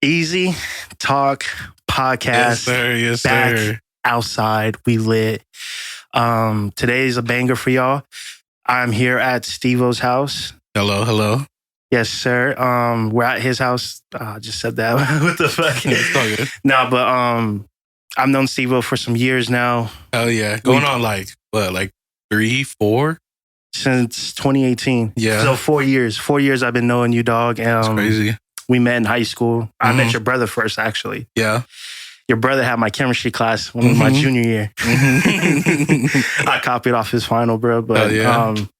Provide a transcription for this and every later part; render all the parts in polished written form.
Easy Talk Podcast. Yes, sir. Yes, back sir. outside. We lit. Today's a banger for y'all. I'm here at Steve-O's house. Hello. Yes, sir. We're at his house. I just said that. What the fuck? It's all good. No, but I've known Steve-O for some years now. Hell yeah. Going on like 3, 4? Since 2018. Yeah. So 4 years. 4 years I've been knowing you, dog. It's crazy. We met in high school. I met your brother first, actually. Yeah. Your brother had my chemistry class when it was my junior year. I copied off his final, bro. But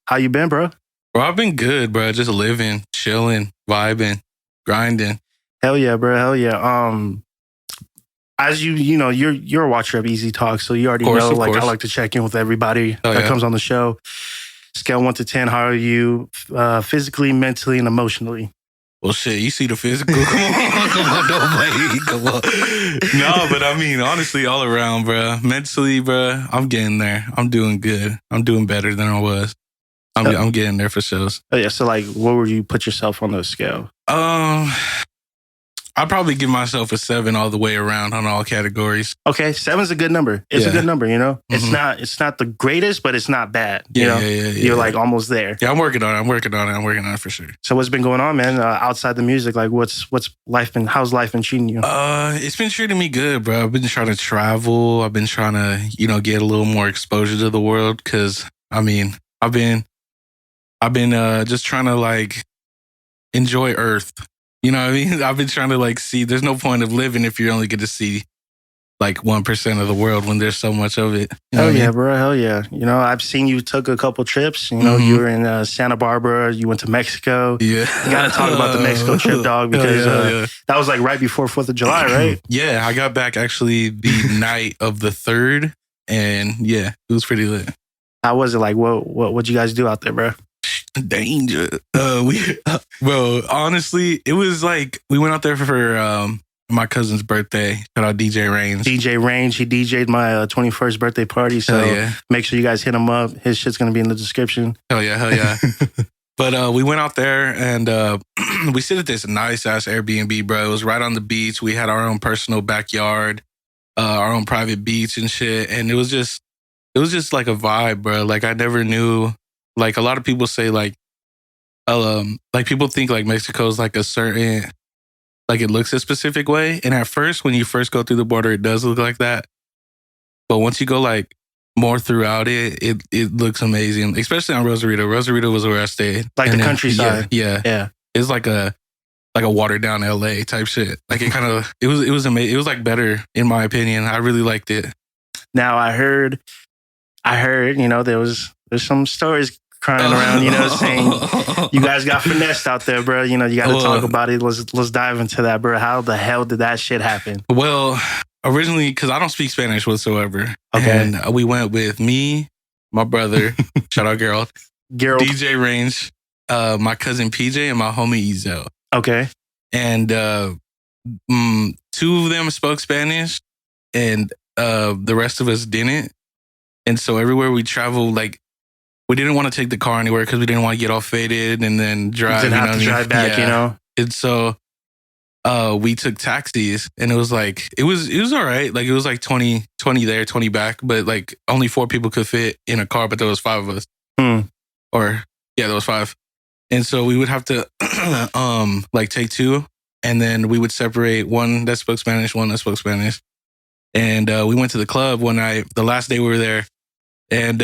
how you been, bro? Bro, I've been good, bro. Just living, chilling, vibing, grinding. Hell yeah, bro. Hell yeah. As you know, you're a watcher of Ezzytalk, so you already know. Like, I like to check in with everybody that comes on the show. Scale 1 to 10, how are you physically, mentally, and emotionally? Well, shit, you see the physical. Come on, don't play. Come on. No, but I mean, honestly, all around, bro. Mentally, bro, I'm getting there. I'm doing good. I'm doing better than I was. I'm getting there for shows. Oh yeah. So, like, what would you put yourself on the scale? I'd probably give myself a 7 all the way around on all categories. Okay, 7's a good number. It's a good number, you know? Mm-hmm. It's not the greatest, but it's not bad. Yeah. You're like almost there. Yeah, I'm working on it for sure. So what's been going on, man? Outside the music, like what's life been? How's life been treating you? It's been treating me good, bro. I've been trying to travel. I've been trying to, get a little more exposure to the world. Cause I mean, I've been just trying to like enjoy Earth. You know what I mean? I've been trying to like see, there's no point of living if you only get to see like 1% of the world when there's so much of it. You know Hell yeah, bro. Hell yeah. You know, I've seen you took a couple trips. You know, you were in Santa Barbara. You went to Mexico. Yeah. You got to talk about the Mexico trip, dog, because that was like right before 4th of July, right? Yeah. I got back actually the night of the 3rd. And yeah, it was pretty lit. How was it? Like, what'd you guys do out there, bro? Danger. Bro, honestly, it was like we went out there for my cousin's birthday. Shout out DJ Range. DJ Range, he DJ'd my 21st birthday party. So make sure you guys hit him up. His shit's gonna be in the description. Hell yeah. But we went out there and we stayed at this nice ass Airbnb, bro. It was right on the beach. We had our own personal backyard, our own private beach and shit. And it was just like a vibe, bro. Like I never knew. Like a lot of people say like people think like Mexico's like a certain, like it looks a specific way. And at first, when you first go through the border, it does look like that. But once you go like more throughout it looks amazing, especially on Rosarito. Rosarito was where I stayed. Like and the countryside. Yeah. It's like a watered down LA type shit. Like it kind of, it was amazing. It was like better in my opinion. I really liked it. Now I heard, you know, there's some stories crying around, you know, saying you guys got finessed out there, bro. You know, you got to talk about it. Let's dive into that, bro. How the hell did that shit happen? Well, originally, because I don't speak Spanish whatsoever. Okay. And we went with me, my brother, shout out Gerald, DJ Range, my cousin PJ, and my homie Ezel. Okay. And 2 of them spoke Spanish, and the rest of us didn't. And so everywhere we traveled, like, we didn't want to take the car anywhere because we didn't want to get all faded and then drive. Didn't have to drive back, you know? And so we took taxis and it was like, it was all right. Like it was like 20 there, 20 back, but like only 4 people could fit in a car, but there was 5 of us. Or yeah, there was 5. And so we would have to like take 2 and then we would separate, one that spoke Spanish, one that spoke Spanish. And we went to the club one night, the last day we were there. And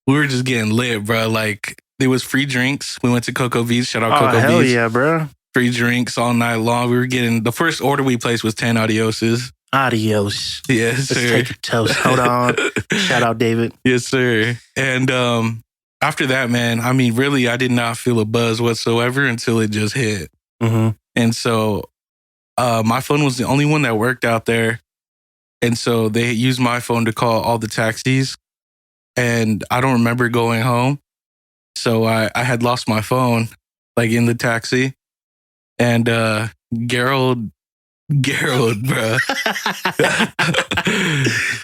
we were just getting lit, bro. Like, there was free drinks. We went to Cocoa Beach. Shout out Cocoa Beach. Hell yeah, bro. Free drinks all night long. We were getting, the first order we placed was 10 adioses. Adios. Yes, Let's sir. take your toast. Hold on. Shout out, David. Yes, sir. And after that, man, I mean, really, I did not feel a buzz whatsoever until it just hit. Mm-hmm. And so my phone was the only one that worked out there. And so they used my phone to call all the taxis. And I don't remember going home. So I had lost my phone, like in the taxi. And Gerald, bro.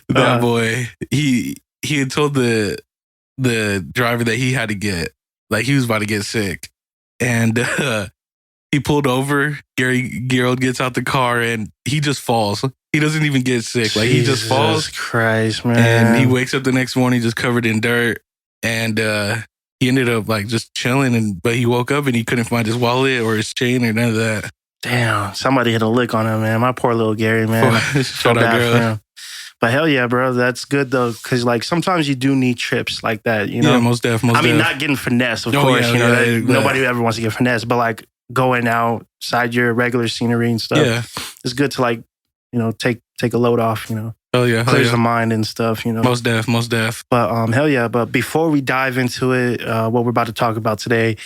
That boy, he had told the driver that he had to get, like he was about to get sick. And he pulled over. Gerald gets out the car and he just falls. He doesn't even get sick. Like he just falls. Jesus Christ, man. And he wakes up the next morning just covered in dirt. And he ended up like just chilling. But he woke up and he couldn't find his wallet or his chain or none of that. Damn, somebody hit a lick on him, man. My poor little Gary, man. Shout out, girl. For him. But hell yeah, bro. That's good, though, because like sometimes you do need trips like that, you know? Yeah, most definitely. I mean, not getting finessed, of course. Yeah, you know, nobody ever wants to get finessed, but like going outside your regular scenery and stuff. Yeah. It's good to like, you know, take a load off, you know. Oh yeah. Clears the mind and stuff, you know. Most def. But hell yeah. But before we dive into it, what we're about to talk about today,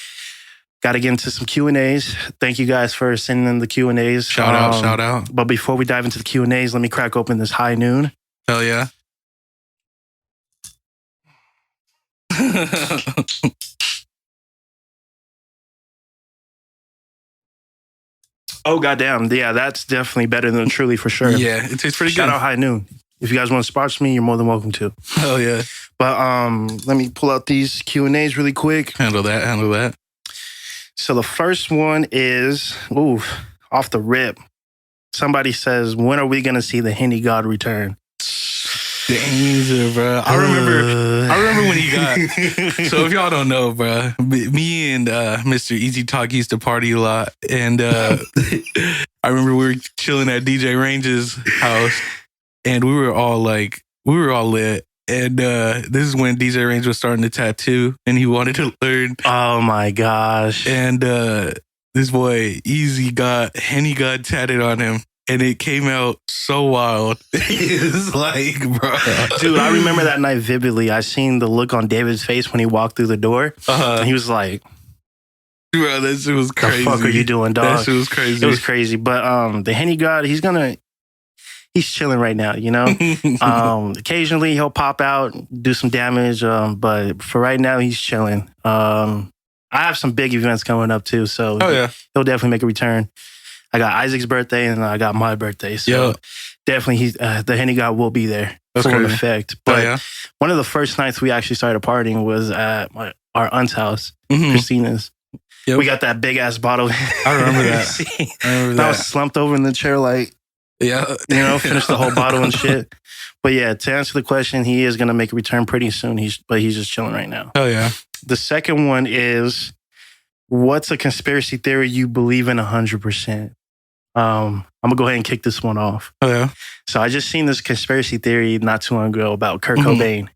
got to get into some Q&As. Thank you guys for sending in the Q&As. Shout out. But before we dive into the Q&As, let me crack open this high noon. Hell yeah. Oh, goddamn. Yeah, that's definitely better than Truly for sure. Yeah, it tastes pretty good. Shout out High Noon. If you guys want to sponsor me, you're more than welcome to. Hell yeah. But let me pull out these Q&As really quick. Handle that. So the first one is, off the rip. Somebody says, when are we going to see the Henny God return? Danger, bro. I remember when he got. So if y'all don't know, bro, me and Mr. Ezzytalk used to party a lot, and I remember we were chilling at DJ Range's house, and we were all lit. And this is when DJ Range was starting to tattoo, and he wanted to learn. Oh my gosh! And this boy Easy got Henny God tatted on him. And it came out so wild. It was like, bro. Dude, I remember that night vividly. I seen the look on David's face when he walked through the door. And he was like, bro, that shit was crazy. The fuck are you doing, dog? That shit was crazy. It was crazy. But the Henny God, he's chilling right now, you know? Occasionally he'll pop out, do some damage. But for right now, he's chilling. I have some big events coming up too. So he'll definitely make a return. I got Isaac's birthday and I got my birthday. So definitely the Henny God will be there. Full in effect. But one of the first nights we actually started partying was at our aunt's house, Christina's. Yep. We got that big ass bottle. I remember that. I was slumped over in the chair like, finished the whole bottle and shit. But yeah, to answer the question, he is going to make a return pretty soon. He's just chilling right now. Oh yeah. The second one is, what's a conspiracy theory you believe in 100%? I'm going to go ahead and kick this one off. Oh, yeah. So I just seen this conspiracy theory not too long ago about Kurt Cobain,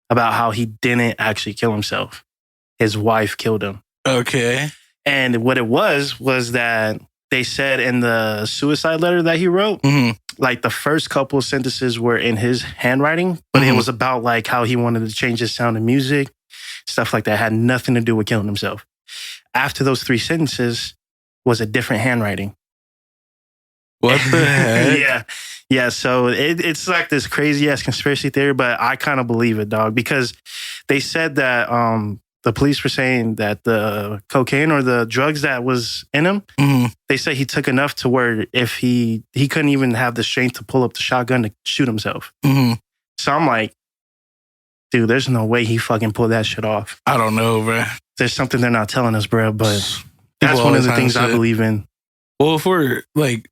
about how he didn't actually kill himself. His wife killed him. Okay. And what it was that they said in the suicide letter that he wrote, like the first couple of sentences were in his handwriting, but it was about like how he wanted to change his sound of music, stuff like that. Had nothing to do with killing himself. After those 3 sentences was a different handwriting. What the heck? Yeah. So it's like this crazy ass conspiracy theory, but I kind of believe it, dog, because they said that the police were saying that the cocaine or the drugs that was in him, they said he took enough to where if he couldn't even have the strength to pull up the shotgun to shoot himself. So I'm like, dude, there's no way he fucking pulled that shit off. I don't know, bro. There's something they're not telling us, bro, but that's one of the things I believe in. Well, if we're like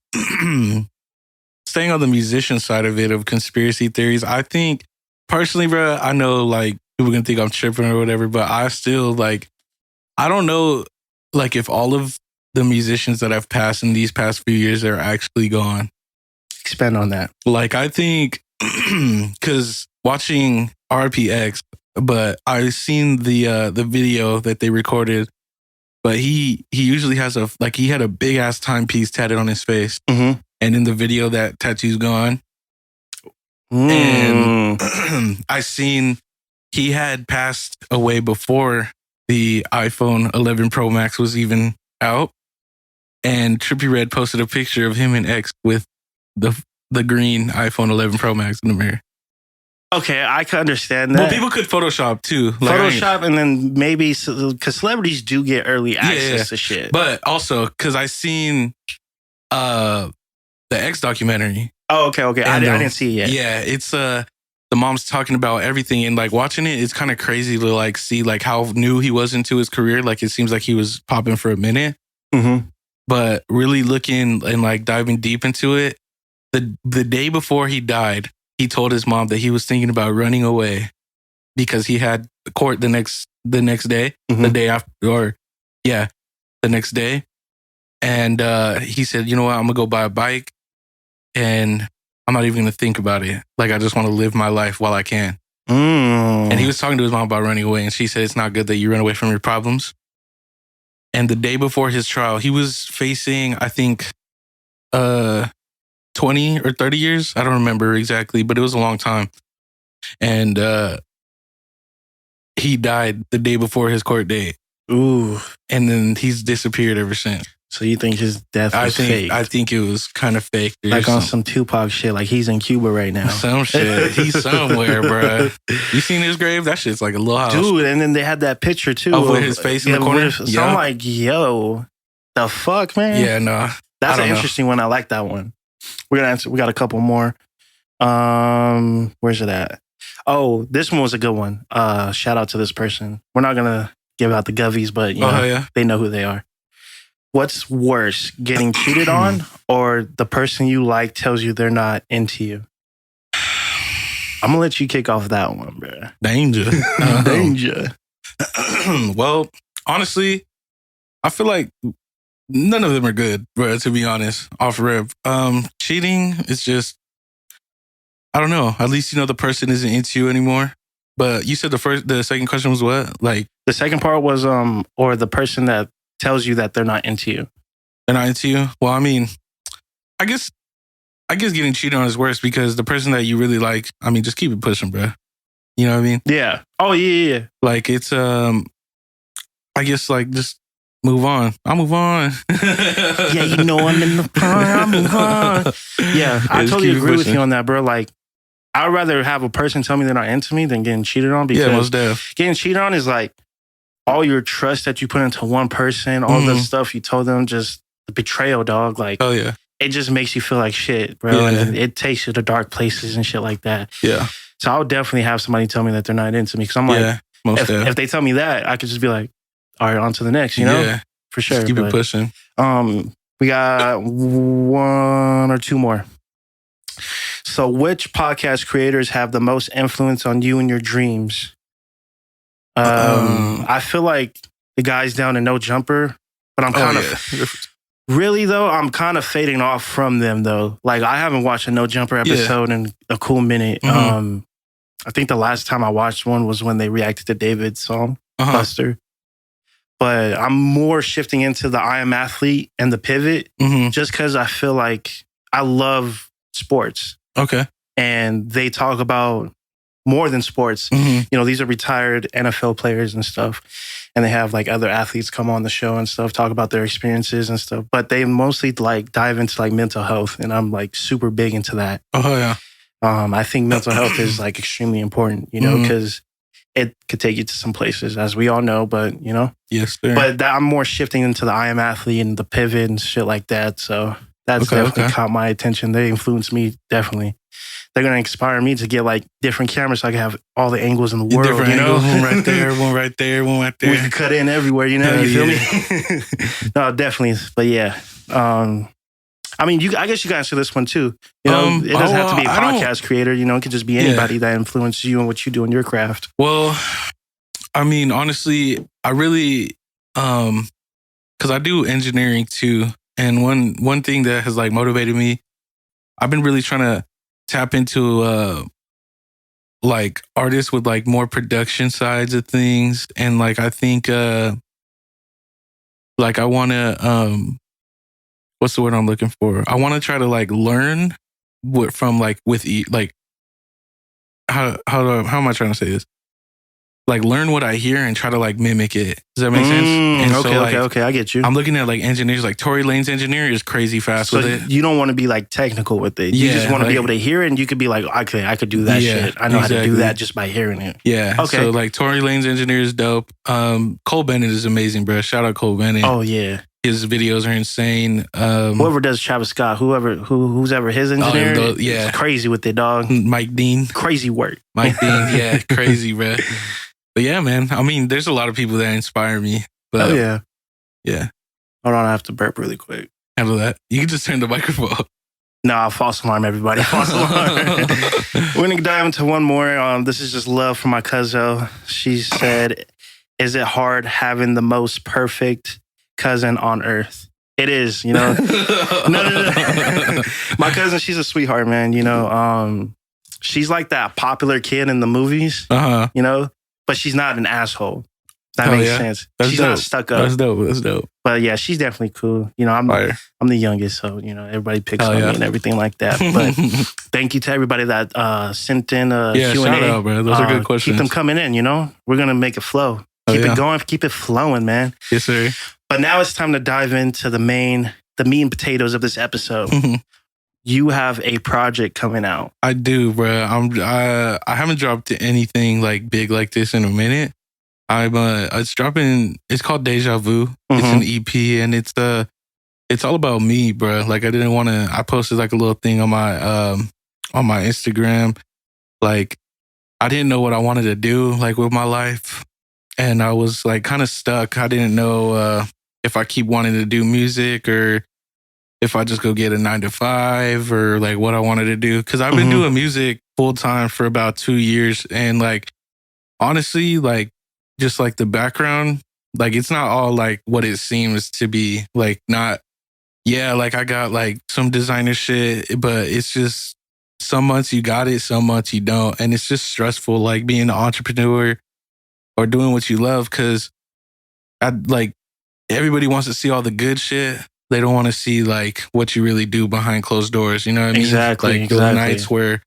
staying on the musician side of it, of conspiracy theories, I think personally, bro, I know like people can think I'm tripping or whatever, but I still like, I don't know like if all of the musicians that have passed in these past few years are actually gone. Expand on that. Like I think, because watching RPX, but I've seen the video that they recorded. But he usually has he had a big ass timepiece tatted on his face. And in the video, that tattoo's gone. And I seen he had passed away before the iPhone 11 Pro Max was even out. And Trippie Redd posted a picture of him and X with the green iPhone 11 Pro Max in the mirror. Okay, I can understand that. Well, people could Photoshop too. Like, Photoshop, and then maybe, because celebrities do get early access to shit. But also, because I seen the X documentary. Oh, okay. I didn't see it yet. Yeah, it's the mom's talking about everything, and like watching it, it's kind of crazy to like see like how new he was into his career. Like it seems like he was popping for a minute. But really looking and like diving deep into it, the day before he died, he told his mom that he was thinking about running away because he had court the next day, the day after, the next day. And he said, you know what, I'm gonna go buy a bike and I'm not even gonna think about it. Like, I just want to live my life while I can. And he was talking to his mom about running away, and she said it's not good that you run away from your problems. And the day before his trial, he was facing, I think, 20 or 30 years. I don't remember exactly, but it was a long time. And he died the day before his court date. Ooh. And then he's disappeared ever since. So you think his death was fake? I think it was kind of fake. Like on some Tupac shit, like he's in Cuba right now. Some shit. He's somewhere, bro. You seen his grave? That shit's like a little house. Dude, and then they had that picture too. With his face in the corner. So I'm like, yo, the fuck, man? Yeah, no. That's an interesting one. I like that one. We got a couple more. Where's it at? Oh, this one was a good one. Shout out to this person. We're not gonna give out the govies, but you know, they know who they are. What's worse, getting cheated on or the person you like tells you they're not into you? I'm gonna let you kick off that one, bro. Danger. Danger. Well, honestly, I feel like none of them are good, bro, to be honest, off rip. Cheating is just, I don't know. At least you know the person isn't into you anymore. But you said the second question was what? Like, the second part was or the person that tells you that they're not into you. They're not into you? Well, I mean, I guess getting cheated on is worse because the person that you really like, I mean, just keep it pushing, bro. You know what I mean? Yeah. Oh, yeah. Like, it's, I guess, like, just move on. I'll move on. Yeah, you know I'm in the prime. I'll move on. Yeah, I totally agree with you on that, bro. Like, I'd rather have a person tell me they're not into me than getting cheated on because most def. Getting cheated on is like all your trust that you put into one person, all the stuff you told them, just the betrayal, dog. Like, oh yeah, it just makes you feel like shit, bro. Yeah. And it takes you to dark places and shit like that. Yeah. So I would definitely have somebody tell me that they're not into me because I'm like, if they tell me that, I could just be like, all right, on to the next, you know? Yeah. For sure. Just keep it pushing. We got one or two more. So which podcast creators have the most influence on you and your dreams? I feel like the guys down in No Jumper, but I'm kind of really though, I'm kind of fading off from them though. Like I haven't watched a No Jumper episode in a cool minute. I think the last time I watched one was when they reacted to David's song, Buster. But I'm more shifting into the I Am Athlete and the Pivot just because I feel like I love sports. Okay. And they talk about more than sports. You know, these are retired NFL players and stuff. And they have like other athletes come on the show and stuff, talk about their experiences and stuff. But they mostly like dive into like mental health. And I'm like super big into that. Oh, yeah. I think mental health is like extremely important, you know, because it could take you to some places, as we all know, but you know. Yes, sir. But I'm more shifting into the I Am Athlete and the Pivot and shit like that. So that's definitely caught my attention. They influenced me, definitely. They're going to inspire me to get like different cameras so I can have all the angles in the world, different you know? Angles, one right there, one right there, one right there. We can cut in everywhere, you know? You feel me? No, definitely. But yeah. I mean, I guess you can answer this one too. You know, it doesn't have to be a podcast creator. You know, it could just be anybody that influences you and what you do in your craft. Well, I mean, honestly, I really, because I do engineering too. And one thing that has like motivated me, I've been really trying to tap into like artists with like more production sides of things. And like, I think like I want to, what's the word I'm looking for? I want to try to like learn from like like how am I trying to say this? Like learn what I hear and try to like mimic it. Does that make sense? And okay, I get you. I'm looking at like engineers, like Tory Lane's engineer is crazy fast with it. You don't want to be like technical with it. You just want to be able to hear it and you could be like, okay, I could do that shit. I know how to do that just by hearing it. Yeah. Okay. So like Tory Lane's engineer is dope. Cole Bennett is amazing, bro. Shout out Cole Bennett. Oh yeah. His videos are insane. Whoever does Travis Scott, who's ever his engineer, it's crazy with it, dog. Mike Dean. Crazy work. Mike Dean, yeah, crazy, bro. But yeah, man. I mean, there's a lot of people that inspire me. But oh yeah. Yeah. Hold on, I have to burp really quick. Handle that. You can just turn the microphone. No, false alarm, everybody. False alarm. We're going to dive into one more. This is just love from my cousin. She said, is it hard having the most perfect cousin on earth? It is, you know. No. My cousin, she's a sweetheart, man. You know, she's like that popular kid in the movies, you know, but she's not an asshole. That makes sense. She's not stuck up. That's dope. But yeah, she's definitely cool. You know, I'm the youngest, so you know everybody picks on me and everything like that. But thank you to everybody that sent in Q&A. Shout out, bro. Those are good questions. Keep them coming in. You know, we're gonna make it flow. Keep it going. Keep it flowing, man. Yes, sir. But now it's time to dive into the meat and potatoes of this episode. You have a project coming out. I do, bro. I haven't dropped anything like big like this in a minute. It's dropping. It's called DEJA Vu. It's an EP, and it's all about me, bro. Like I didn't want to. I posted like a little thing on my Instagram. Like I didn't know what I wanted to do like with my life, and I was like kind of stuck. I didn't know if I keep wanting to do music or if I just go get a 9-to-5 or like what I wanted to do. Because I've been doing music full time for about 2 years, and like honestly, like. Just like the background, like it's not all like what it seems to be. Like not, like I got like some designer shit, but it's just some months you got it, some months you don't. And it's just stressful, like being an entrepreneur or doing what you love. Cause like everybody wants to see all the good shit. They don't want to see like what you really do behind closed doors. You know what I mean? Exactly. Like the nights where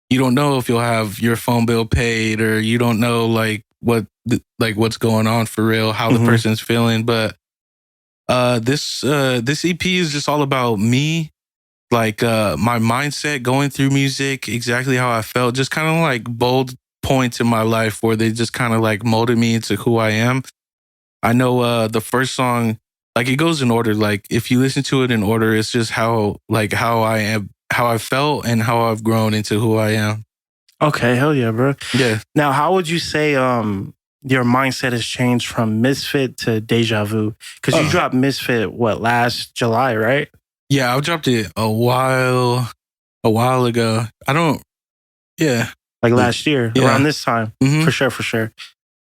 you don't know if you'll have your phone bill paid or you don't know like what's going on for real, how the person's feeling. But this EP is just all about me, like my mindset going through music, exactly how I felt, just kind of like bold points in my life where they just kind of like molded me into who I am. I know the first song, like it goes in order. Like if you listen to it in order, it's just how I am, how I felt and how I've grown into who I am. Okay, hell yeah, bro. Yeah. Now, how would you say your mindset has changed from Misfit to DEJA Vu? Because you dropped Misfit, last July, right? Yeah, I dropped it a while ago. Like last year, around this time. For sure.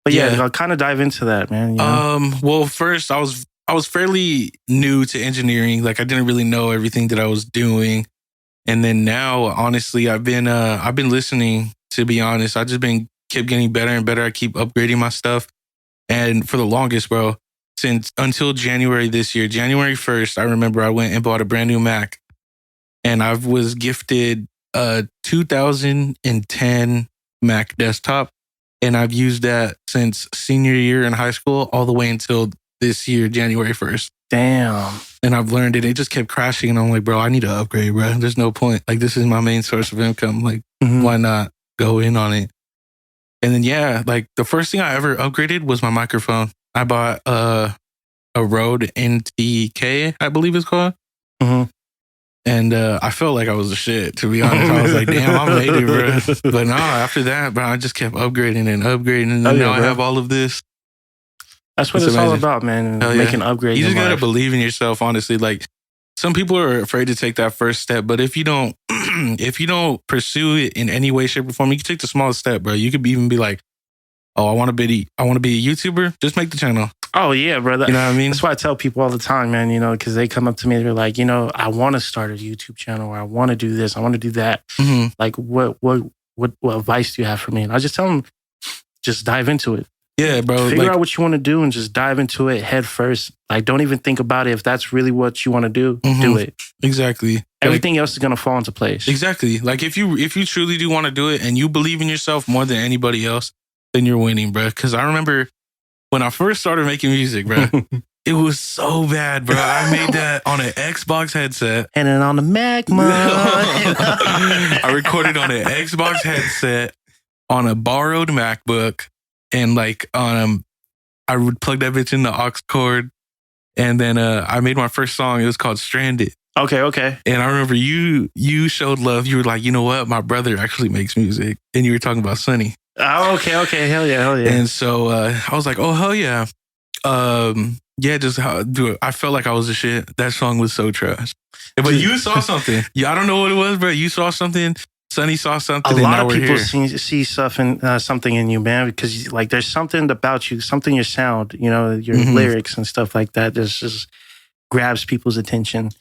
But I'll kind of dive into that, man. You know? Well, first, I was fairly new to engineering. Like, I didn't really know everything that I was doing. And then now, honestly, I've been listening, to be honest. I just kept getting better and better. I keep upgrading my stuff. And for the longest, bro, until January this year, January 1st, I remember I went and bought a brand new Mac. And I was gifted a 2010 Mac desktop. And I've used that since senior year in high school all the way until this year, January 1st. Damn. And I've learned it. It just kept crashing. And I'm like, bro, I need to upgrade, bro. There's no point. Like, this is my main source of income. Like, why not go in on it? And then, like the first thing I ever upgraded was my microphone. I bought a Rode NTK, I believe it's called. And I felt like I was the shit, to be honest. I was like, damn, I made it, bro. But no, after that, bro, I just kept upgrading. And now I have all of this. That's what it's all about, man. Making upgrades. You just gotta believe in yourself, honestly. Like some people are afraid to take that first step, but if you don't pursue it in any way, shape, or form, you can take the smallest step, bro. You could even be like, oh, I want to be a YouTuber. Just make the channel. Oh yeah, brother. You know what I mean? That's why I tell people all the time, man. You know, because they come up to me, they're like, you know, I want to start a YouTube channel, or I want to do this, I want to do that. Like, what advice do you have for me? And I just tell them, just dive into it. Yeah, bro. Figure out what you want to do and just dive into it head first. Like, don't even think about it. If that's really what you want to do, do it. Exactly. Everything else is going to fall into place. Exactly. Like, if you truly do want to do it and you believe in yourself more than anybody else, then you're winning, bro. Because I remember when I first started making music, bro, it was so bad, bro. I made that on an Xbox headset. And then on the Mac, I recorded on an Xbox headset on a borrowed MacBook. And like I would plug that bitch in the aux cord, and then I made my first song. It was called "Stranded." Okay. And I remember you showed love. You were like, you know what? My brother actually makes music, and you were talking about Sonny. Oh, okay. Hell yeah. And so I was like, oh hell yeah. Yeah, just how, dude, I felt like I was a shit. That song was so trash. But you saw something. Yeah, I don't know what it was, bro. You saw something. Sonny saw something. A lot of people see something in you, man, because like there's something about you, something in your sound, you know, your lyrics and stuff like that. Just grabs people's attention.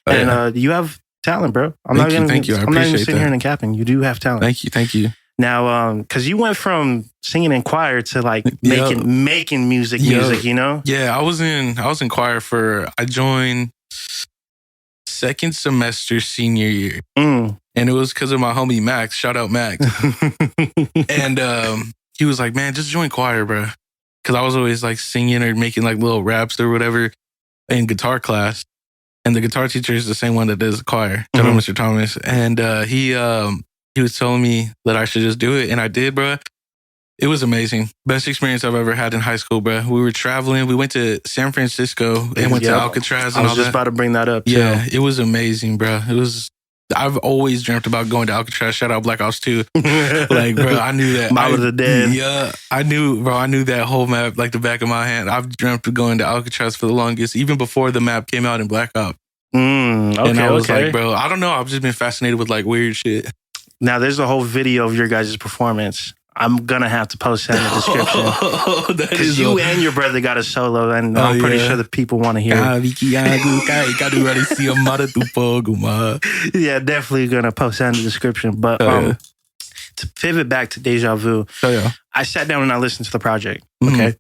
And you have talent, bro. I'm not even sitting here and capping. You do have talent. Thank you. Now, because you went from singing in choir to like making music, you know? Yeah, I was in choir I joined second semester senior year. And it was because of my homie Max. Shout out Max. And he was like, man, just join choir, bro. Because I was always like singing or making like little raps or whatever in guitar class. And the guitar teacher is the same one that does the choir. Shout out Mr. Thomas. And he was telling me that I should just do it. And I did, bro. It was amazing. Best experience I've ever had in high school, bro. We were traveling. We went to San Francisco and went to Alcatraz and all that. I was just about to bring that up, too. Yeah, it was amazing, bro. I've always dreamt about going to Alcatraz. Shout out Black Ops 2. Like, bro, I knew that. Mile of the Dead. Yeah, I knew that whole map like the back of my hand. I've dreamt of going to Alcatraz for the longest, even before the map came out in Black Ops. And I was like, bro, I don't know. I've just been fascinated with like weird shit. Now, there's a whole video of your guys' performance. I'm going to have to post that in the description. Because you and your brother got a solo, and I'm pretty sure the people want to hear it. Yeah, definitely going to post that in the description. But to pivot back to Deja Vu, I sat down and I listened to the project. Okay.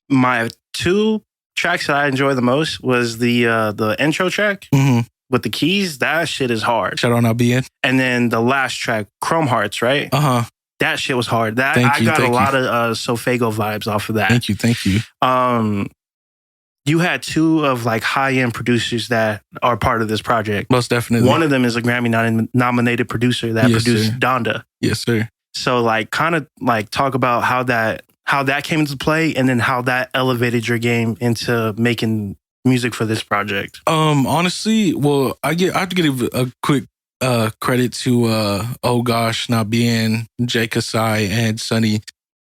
My 2 tracks that I enjoy the most was the intro track with the keys. That shit is hard. Shout out Not Being. And then the last track, Chrome Hearts, right? That shit was hard. I got a lot of Sofago vibes off of that. Thank you. You had 2 of like high-end producers that are part of this project. Most definitely. One of them is a Grammy-nominated producer that produced Donda. Yes, sir. So like kind of like talk about how that came into play and then how that elevated your game into making music for this project. Honestly, well, I have to give a quick credit to Oh Gosh, Not Being, Jay Kasai, and Sonny.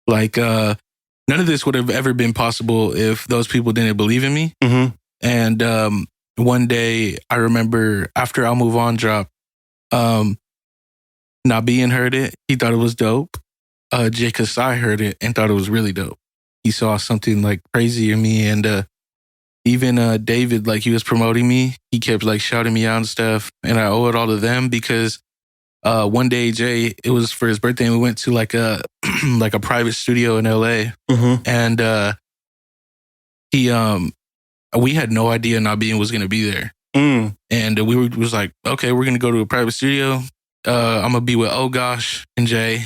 Like none of this would have ever been possible if those people didn't believe in me. And one day I remember after I'll Move On dropped, Not Being heard it. He thought it was dope. Jay Kasai heard it and thought it was really dope. He saw something like crazy in me, and even David, like he was promoting me. He kept like shouting me out and stuff. And I owe it all to them because one day Jay, it was for his birthday, and we went to like a like a private studio in LA. And we had no idea Not Being was gonna be there. And we was like, okay, we're gonna go to a private studio. I'm gonna be with Oh Gosh and Jay.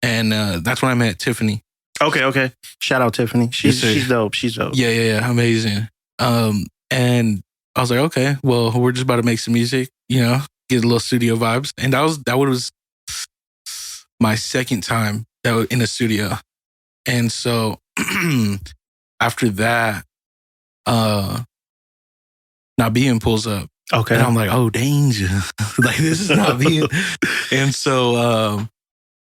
And that's when I met Tiffany. Okay. Shout out Tiffany. She's dope. She's dope. Yeah. Amazing. And I was like, okay, well, we're just about to make some music, you know, get a little studio vibes. And that was my second time in a studio. And so after that, Not Being pulls up. Okay. And I'm like, oh, danger. Like, this is Not Being. And so,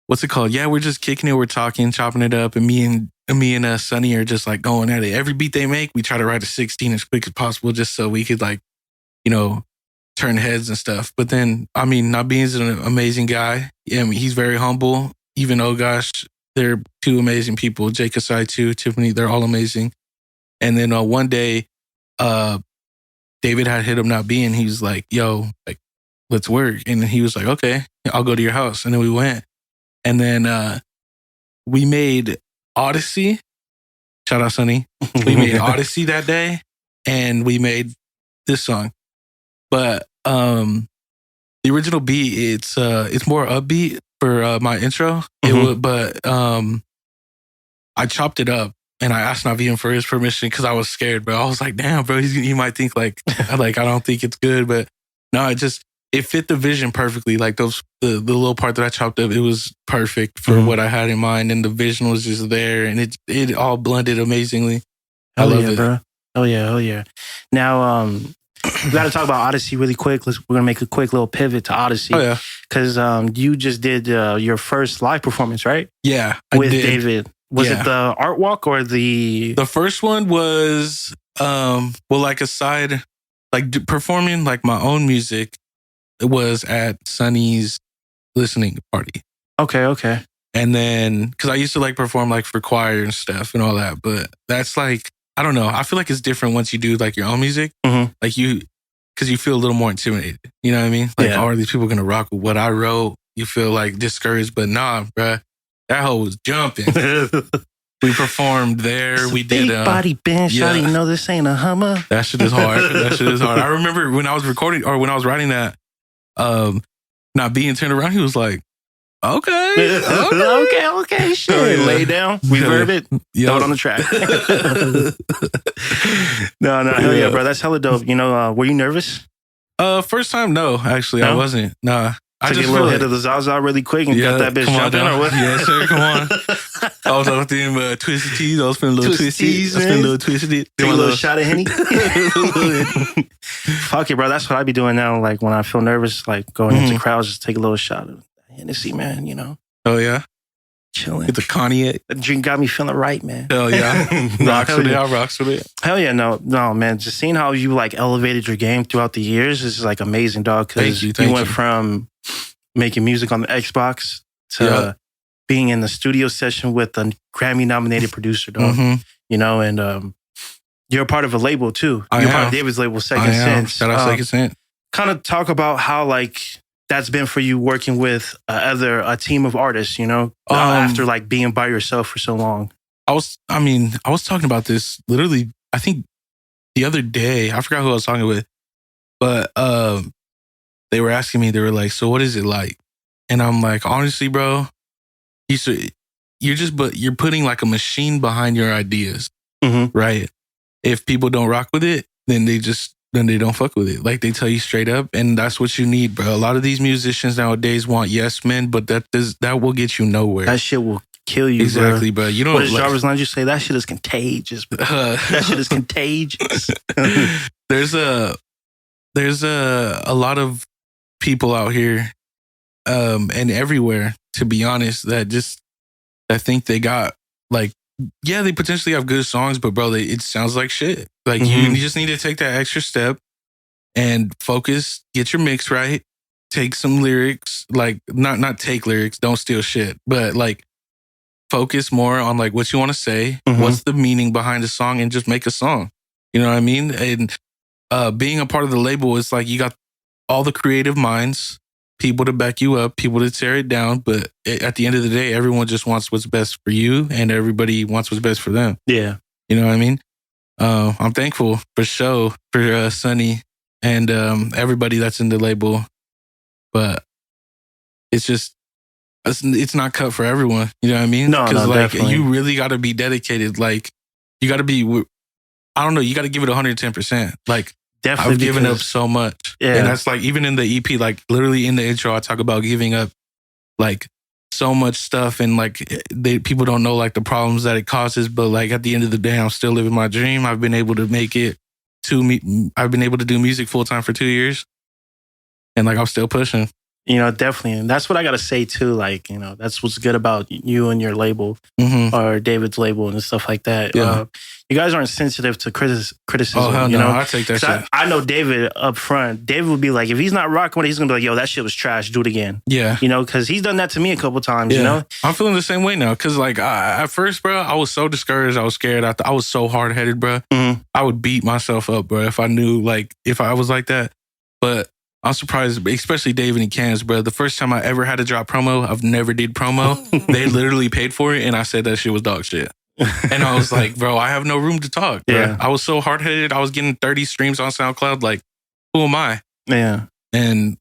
what's it called? Yeah, we're just kicking it. We're talking, chopping it up. And me and Sonny are just like going at it. Every beat they make, we try to write a 16 as quick as possible just so we could like, you know, turn heads and stuff. But then, I mean, Not Being's an amazing guy. Yeah, I mean, he's very humble. Even Oh Gosh, they're 2 amazing people. Jay Kasai too, Tiffany, they're all amazing. And then one day, David had hit him Not Being. He was like, yo, like, let's work. And he was like, okay, I'll go to your house. And then we went. And then we made Odyssey. Shout out Sonny. We made Odyssey that day, and we made this song. But the original beat, it's more upbeat for my intro. But I chopped it up, and I asked Naveem for his permission because I was scared, bro. I was like, damn, bro, he might think like I don't think it's good, but no, it fit the vision perfectly. Like the little part that I chopped up, it was perfect for what I had in mind, and the vision was just there, and it all blended amazingly. I love it, bro. Oh yeah. Now, we got to talk about Odyssey really quick. We're gonna make a quick little pivot to Odyssey. Oh yeah, because you just did your first live performance, right? Yeah, with David. Was it the art walk or the? The first one was Well, like aside, like performing like my own music, it was at Sonny's listening party. Okay. And then, because I used to like perform like for choir and stuff and all that, but that's like, I don't know. I feel like it's different once you do like your own music. Mm-hmm. Like because you feel a little more intimidated. You know what I mean? Like, are these people gonna rock with what I wrote? You feel like discouraged, but nah, bruh. That hoe was jumping. We performed there. We did big body bench. I didn't know this ain't a Hummer. That shit is hard. I remember when I was recording or when I was writing that, not being turned around, he was like, okay. Shit. Lay down, reverb it, throw it on the track. No, hell yeah, bro. That's hella dope. You know, were you nervous? First time, no. Actually, I wasn't. Nah. I just a little hit of the Zaza really quick and got that bitch jumping or what? Yes, sir. Come on. I was on them twisted tees. I was feeling a little twisted. Take a little shot of Henny. Fuck it, bro. That's what I be doing now. Like when I feel nervous, like going into crowds, just take a little shot of Hennessy, man. You know. Oh yeah. Chilling. Get the cognac. The drink got me feeling right, man. Hell yeah. Rocks with it. I rocks with it. Hell yeah. No, man. Just seeing how you like elevated your game throughout the years is like amazing, dog. Because you went from making music on the Xbox to being in the studio session with a Grammy-nominated producer, dog. Mm-hmm. You know, and you're a part of a label too. You're part of David's label, Second Sense. Shout out Second Sense. Kind of talk about how like that's been for you working with a team of artists, you know, after like being by yourself for so long. I was talking about this literally, I think the other day. I forgot who I was talking with, but they were asking me, they were like, so what is it like? And I'm like, honestly, bro, you're putting like a machine behind your ideas, right? If people don't rock with it, then they don't fuck with it. Like they tell you straight up, and that's what you need, bro. A lot of these musicians nowadays want yes men, but that will get you nowhere. That shit will kill you, exactly, bro. You know what does Jarvis Lounge say? That shit is contagious, bro. That shit is contagious. There's a lot of people out here, and everywhere, to be honest, that think they got like, yeah, they potentially have good songs, but bro, it sounds like shit. Like you just need to take that extra step and focus, get your mix right, take some lyrics, like not take lyrics, don't steal shit, but like focus more on like what you want to say, what's the meaning behind the song, and just make a song. You know what I mean? And being a part of the label, it's like you got all the creative minds, people to back you up, people to tear it down. But at the end of the day, everyone just wants what's best for you, and everybody wants what's best for them. Yeah. You know what I mean? I'm thankful for Sonny and everybody that's in the label. But it's not cut for everyone. You know what I mean? No, like definitely. You really got to be dedicated. Like you got to be, I don't know, you got to give it 110%. Like, definitely, I've given up so much. Yeah. And that's like, even in the EP, like literally in the intro, I talk about giving up like so much stuff. And like, people don't know like the problems that it causes. But like at the end of the day, I'm still living my dream. I've been able to make it I've been able to do music full time for 2 years. And like, I'm still pushing. You know, definitely. And that's what I got to say too. Like, you know, that's what's good about you and your label or David's label and stuff like that. Yeah. You guys aren't sensitive to criticism. Oh, hell you no. know? I take that shit. I know David up front. David would be like, if he's not rocking with it, he's going to be like, yo, that shit was trash. Do it again. Yeah. You know, because he's done that to me a couple times, you know? I'm feeling the same way now. Because like at first, bro, I was so discouraged. I was scared. I was so hard-headed, bro. I would beat myself up, bro, if I knew like, if I was like that. But I'm surprised, especially David and Cans, bro. The first time I ever had to drop promo, I've never did promo. They literally paid for it, and I said that shit was dog shit. And I was like, bro, I have no room to talk. Bro. Yeah. I was so hard-headed. I was getting 30 streams on SoundCloud. Like, who am I? Yeah. And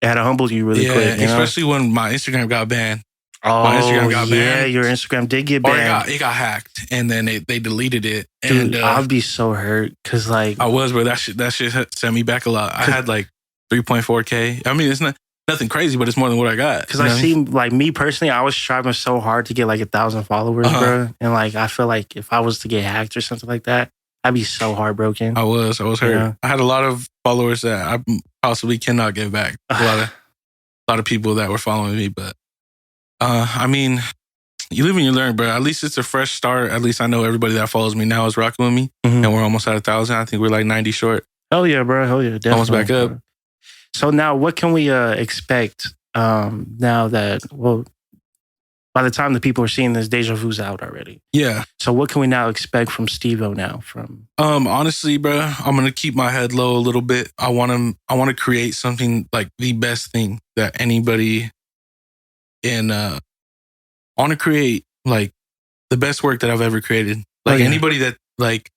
it had to humble you really quick. You especially when my Instagram got banned. Oh, my Instagram got banned. Your Instagram did get banned. Or it got hacked, and then they deleted it. Dude, and I'd be so hurt because like I was, bro. That shit sent me back a lot. I had like 3.4K. I mean, it's nothing crazy, but it's more than what I got. Because I see, like me personally, I was striving so hard to get like 1,000 followers, bro. And like, I feel like if I was to get hacked or something like that, I'd be so heartbroken. I was hurt. Yeah. I had a lot of followers that I possibly cannot get back. A lot of people that were following me, but I mean, you live and you learn, bro. At least it's a fresh start. At least I know everybody that follows me now is rocking with me. And we're almost at 1,000. I think we're like 90 short. Hell yeah, bro. Hell yeah. Definitely, almost back up. Bro. So now what can we expect now that, well, by the time the people are seeing this, Deja Vu's out already. Yeah. So what can we now expect from Steve-O now? From honestly, bro, I'm gonna keep my head low a little bit. I want to create something like the best thing that anybody in. I want to create like the best work that I've ever created. Like anybody that like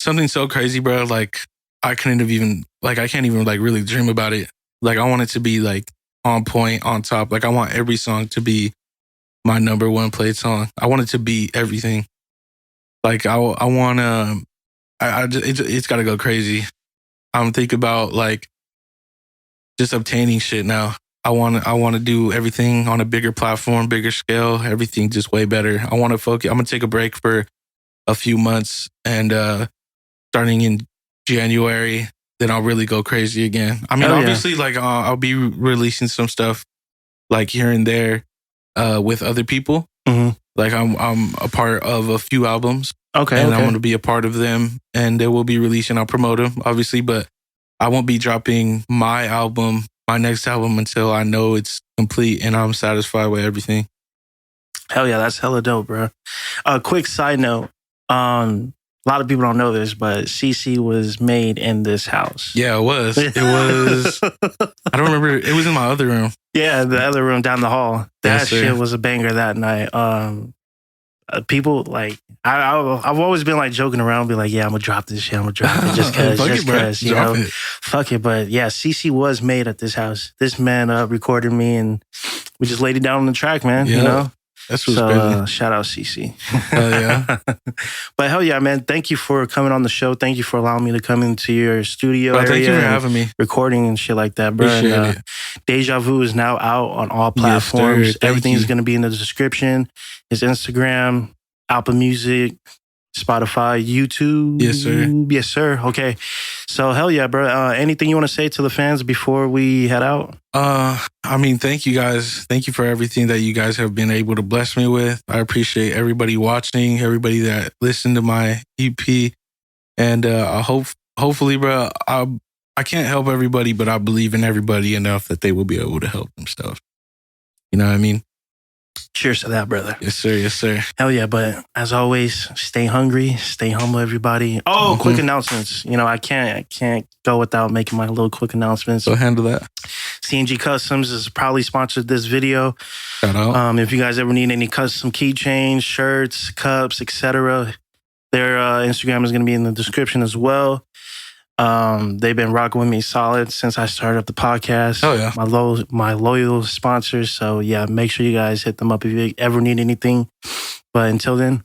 something so crazy, bro. Like I can't even like really dream about it. Like I want it to be like on point, on top. Like I want every song to be my number one played song. I want it to be everything. Like I want to. It's got to go crazy. I'm thinking about like just obtaining shit now. I want to do everything on a bigger platform, bigger scale. Everything just way better. I want to focus. I'm gonna take a break for a few months, and starting in January, then I'll really go crazy again. I mean, obviously, like I'll be releasing some stuff like here and there. With other people. Like I'm a part of a few albums. Okay. And I'm going to be a part of them, and they will be releasing. I'll promote them, obviously, but I won't be dropping my next album until I know it's complete and I'm satisfied with everything. Hell yeah, that's hella dope, bro. Quick side note. A lot of people don't know this, but CC was made in this house. Yeah, it was. It was. I don't remember. It was in my other room. Yeah, the other room down the hall. That shit was a banger that night. People like I've always been like joking around, be like, yeah, I'm gonna drop this shit. I'm gonna drop it just cause, you know, fuck it. But yeah, CC was made at this house. This man recorded me, and we just laid it down on the track, man. You know. That's what's crazy. Shout out CC. Hell yeah. But hell yeah, man. Thank you for coming on the show. Thank you for allowing me to come into your studio area. Thank you for having me. Recording and shit like that, bro. And, Deja Vu is now out on all platforms. Yes, everything's going to be in the description. His Instagram, Apple Music, Spotify, YouTube. Yes, sir. Yes, sir. Okay. So hell yeah, bro. Anything you want to say to the fans before we head out? I mean, thank you guys. Thank you for everything that you guys have been able to bless me with. I appreciate everybody watching, everybody that listened to my EP. And hopefully, bro, I can't help everybody, but I believe in everybody enough that they will be able to help themselves. You know what I mean? Cheers to that, brother. Yes, sir. Yes, sir. Hell yeah. But as always, stay hungry, stay humble, everybody. Oh, quick announcements. You know, I can't go without making my little quick announcements. So handle that. CNG Customs has probably sponsored this video. Shout out. If you guys ever need any custom keychains, shirts, cups, etc., their Instagram is going to be in the description as well. They've been rocking with me solid since I started up the podcast. Oh yeah. My loyal sponsors. So yeah, make sure you guys hit them up if you ever need anything. But until then,